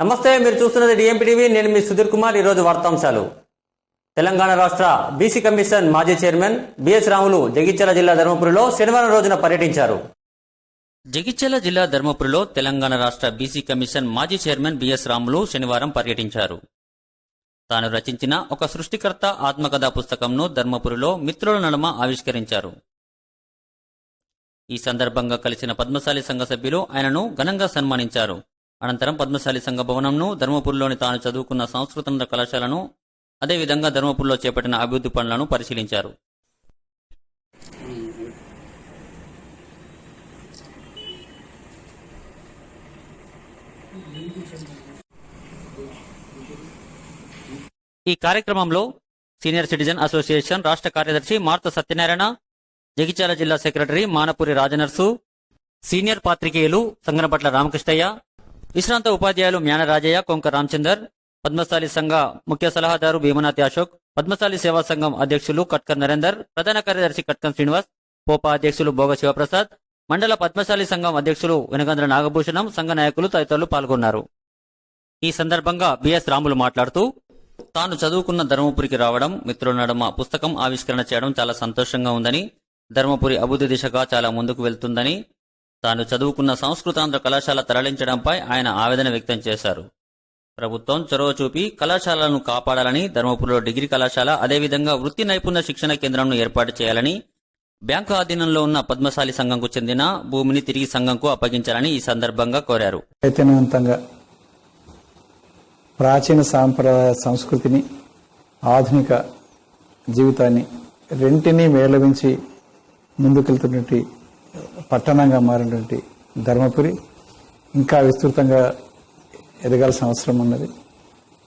నమస్తే, మీరు చూస్తున్నది డిఎంపీ టీవీ. నేను మీ సుధీర్ కుమార్. ఈరోజు వార్తాంశాలు. తెలంగాణ రాష్ట్ర బీసీ కమిషన్ మాజీ చైర్మన్ బిఎస్ రాములు జగిత్యాల జిల్లా ధర్మపురిలో శనివారం రోజున పర్యటించారు. జగిత్యాల జిల్లా ధర్మపురిలో తెలంగాణ రాష్ట్ర బీసీ కమిషన్ మాజీ చైర్మన్ బిఎస్ రాములు శనివారం పర్యటించారు. తాను రచించిన ఒక సృష్టికర్త ఆత్మకథా పుస్తకంను ధర్మపురిలో మిత్రుల నడుమ ఆవిష్కరించారు. ఈ సందర్భంగా కలిసిన పద్మశాలి సంఘ సభ్యులు ఆయనను ఘనంగా సన్మానించారు. అనంతరం పద్మశాలి సంఘ భవనంను, ధర్మపురిలోని తాను చదువుకున్న సంస్కృత కళాశాలను, అదేవిధంగా ధర్మపురిలో చేపట్టిన అభివృద్ధి పనులను పరిశీలించారు. ఈ కార్యక్రమంలో సీనియర్ సిటిజన్ అసోసియేషన్ రాష్ట్ర కార్యదర్శి మార్త సత్యనారాయణ, జగిత్యాల జిల్లా సెక్రటరీ మానపురి రాజనర్సు, సీనియర్ పాత్రికేయులు సంగనపట్ల రామకృష్ణయ్య, విశ్రాంత ఉపాధ్యాయులు మ్యాన రాజయ్య, కొంక రామచందర్, పద్మశాలి సంఘ ముఖ్య సలహాదారు భీమనాథి అశోక్, పద్మశాలి సేవా సంఘం అధ్యక్షులు కట్కర్ నరేందర్, ప్రధాన కార్యదర్శి కట్కం శ్రీనివాస్, పోపా అధ్యక్షులు భోగ శివప్రసాద్, మండల పద్మశాలి సంఘం అధ్యక్షులు వెనగంద్ర నాగభూషణం, సంఘ నాయకులు తదితరులు పాల్గొన్నారు. ఈ సందర్భంగా బిఎస్ రాములు మాట్లాడుతూ, తాను చదువుకున్న ధర్మపురికి రావడం, మిత్రుల నడుమ పుస్తకం ఆవిష్కరణ చేయడం చాలా సంతోషంగా ఉందని, ధర్మపురి అభివృద్ధి దిశగా చాలా ముందుకు వెళ్తుందని, తాను చదువుకున్న సంస్కృతాంధ్ర కళాశాల తరలించడంపై ఆయన ఆవేదన వ్యక్తం చేశారు. ప్రభుత్వం చొరవ చూపి కళాశాలలను కాపాడాలని, ధర్మపురిలో డిగ్రీ కళాశాల, అదేవిధంగా వృత్తి నైపుణ్య శిక్షణ కేంద్రంను ఏర్పాటు చేయాలని, బ్యాంకు ఆధీనంలో ఉన్న పద్మశాలి సంఘంకు చెందిన భూమిని తిరిగి సంఘంకు అప్పగించాలని ఈ సందర్భంగా కోరారు. ప్రాచీన సాంప్రదాయ సంస్కృతిని, ఆధునిక జీవితాన్ని రెంటినీ మేళవించి ముందుకెళ్తున్నటువంటి పట్టణంగా మారినటువంటి ధర్మపురి ఇంకా విస్తృతంగా ఎదగాల్సిన అవసరం ఉన్నది.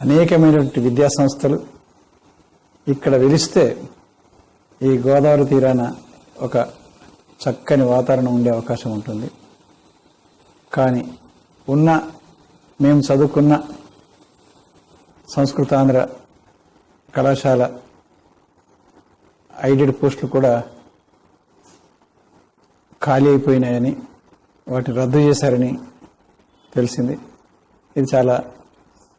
అనేకమైనటువంటి విద్యా సంస్థలు ఇక్కడ వెలిస్తే ఈ గోదావరి తీరాన ఒక చక్కని వాతావరణం ఉండే అవకాశం ఉంటుంది. కానీ మేము చదువుకున్న సంస్కృతాంధ్ర కళాశాల ఐడెడ్ పోస్టులు కూడా ఖాళీ అయిపోయినాయని, వాటిని రద్దు చేశారని తెలిసింది. ఇది చాలా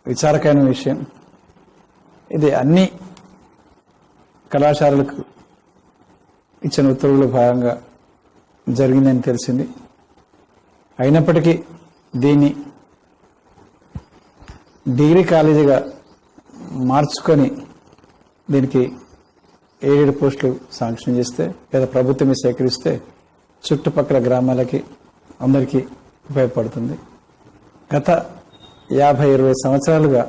విచారకరమైన విషయం. ఇది అన్ని కళాశాలలకు ఇచ్చిన ఉత్తర్వుల భాగంగా జరిగిందని తెలిసింది. అయినప్పటికీ దీన్ని డిగ్రీ కాలేజీగా మార్చుకొని దీనికి ఎయిడెడ్ పోస్టులు శాంక్షన్ చేస్తే లేదా ప్రభుత్వమే సేకరిస్తే చుట్టుపక్కల గ్రామాలకి అందరికీ ఉపయోగపడుతుంది. గత 50-20 సంవత్సరాలుగా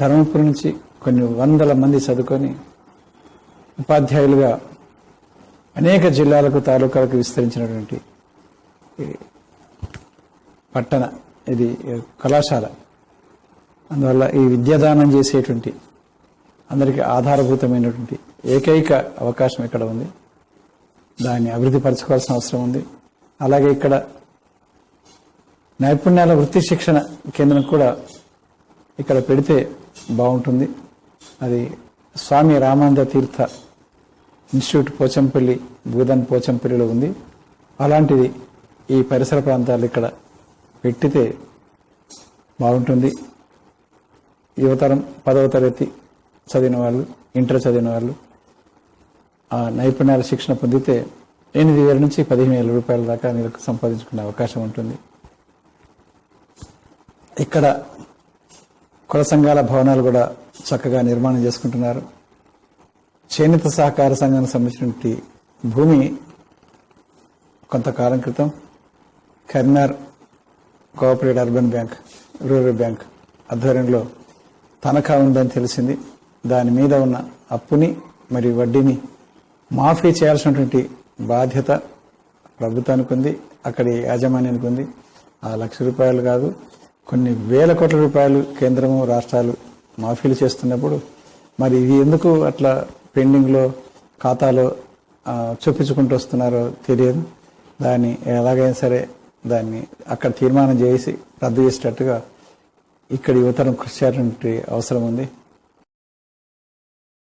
ధర్మపురి నుంచి కొన్ని వందల మంది చదువుకొని ఉపాధ్యాయులుగా అనేక జిల్లాలకు, తాలూకాలకు విస్తరించినటువంటి పట్టణ ఇది కళాశాల. అందువల్ల ఈ విద్యాదానం చేసేటువంటి అందరికీ ఆధారభూతమైనటువంటి ఏకైక అవకాశం ఇక్కడ ఉంది. దాన్ని అభివృద్ధి పరచుకోవాల్సిన అవసరం ఉంది. అలాగే ఇక్కడ నైపుణ్యాల వృత్తి శిక్షణ కేంద్రం కూడా ఇక్కడ పెడితే బాగుంటుంది. అది స్వామి రామానంద తీర్థ ఇన్స్టిట్యూట్ పోచంపల్లి, భూదన్ పోచంపల్లిలో ఉంది. అలాంటిది ఈ పరిసర ప్రాంతాలు ఇక్కడ పెట్టితే బాగుంటుంది. యువతరం 10వ తరగతి చదివిన వాళ్ళు, ఇంటర్ చదివిన వాళ్ళు ఆ నైపుణ్యాల శిక్షణ పొందితే 8,000 నుంచి 15,000 రూపాయల దాకా నెలకు సంపాదించుకునే అవకాశం ఉంటుంది. ఇక్కడ కుల సంఘాల భవనాలు కూడా చక్కగా నిర్మాణం చేసుకుంటున్నారు. చేనేత సహకార సంఘానికి సంబంధించినటువంటి భూమి కొంతకాలం క్రితం Karimnagar cooperative urban bank, rural bank ఆధ్వర్యంలో తనఖా ఉందని తెలిసింది. దాని మీద ఉన్న అప్పుని మరియు వడ్డీని మాఫీ చేయాల్సినటువంటి బాధ్యత ప్రభుత్వానికి ఉంది, అక్కడి యాజమాన్యానికి ఉంది. ఆ ₹1,00,000 కాదు, కొన్ని వేల కోట్ల రూపాయలు కేంద్రము, రాష్ట్రాలు మాఫీలు చేస్తున్నప్పుడు మరి ఇది ఎందుకు అట్లా పెండింగ్లో ఖాతాలో చూపించుకుంటూ వస్తున్నారో తెలియదు. దాన్ని ఎలాగైనా సరే దాన్ని అక్కడ తీర్మానం చేసి రద్దు చేసేటట్టుగా ఇక్కడ యువతరం కృషి చేయాల్సిన అవసరం ఉంది.